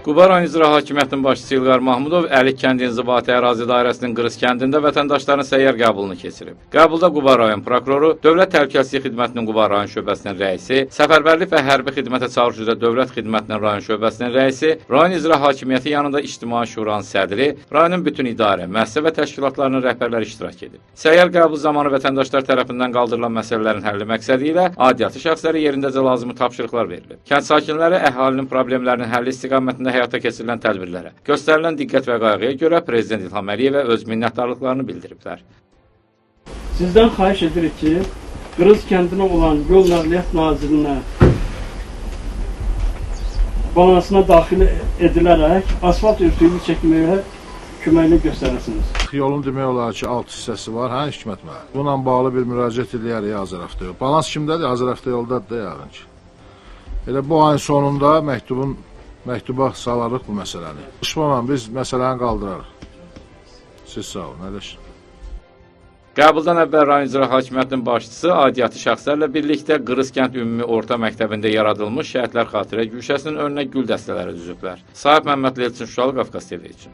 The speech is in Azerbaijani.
Quba rayon İcra Hakimiyyətinin başçısı İlqar Mahmudov Əlik kəndi inzibati ərazi dairəsinin Qırız kəndində vətəndaşların səyyar qəbulunu keçirib. Qəbulda Quba rayon prokuroru, Dövlət Təhlükəsizlik Xidmətinin Quba rayon şöbəsinin rəisi, Səfərbərlik və Hərbi Xidmətə Çağırış üzrə Dövlət Xidmətinin rayon şöbəsinin rəisi, rayon İcra Hakimiyyəti yanında İctimai Şuranın sədri, rayonun bütün idarə, müəssisə və təşkilatlarının rəhbərləri iştirak edib. Səyyar qəbul zamanı vətəndaşlar tərəfindən qaldırılan məsələlərin həlli məqsədi ilə aidiyyatı şəxslərə yerindəcə lazımi tapşırıqlar verilib. Kənd sakinləri əhalinin problemlərinin həlli istiqamətində həyata keçirilən tədbirlərə, göstərilən diqqət və qayğıya görə Prezident İlham Əliyevə öz minnətdarlıqlarını bildiriblər. Sizdən xahiş edirik ki, Qırız kəndinə olan Yol Nəqliyyat Nazirinə balanasına daxil edilərək asfalt örtüyünü çəkməyə köməkli göstərirsiniz. Yolun demək olar ki, 6 hissəsi var, hə Hikmət müəllim? Bununla bağlı bir müraciət eləyərik Azər Avtoyol. Balans kimdədir? Azər Avtoyoldadır da yəqin ki. Elə bu ayın sonunda məktuba salarıq bu məsələni. Düşmənlə biz məsələni qaldırarıq. Siz sağ olun, əyləşin. Qəbuldan əvvəl rayon İcra Hakimiyyətinin başçısı aidiyyatı şəxslərlə birlikdə Qırız kənd Ümumi Orta Məktəbində yaradılmış Şəhidlər Xatirə Güşəsinin önünə gül dəstələri düzüblər. Sahib Məmmədli Elçin Şuşalı, Qafqaz TV üçün.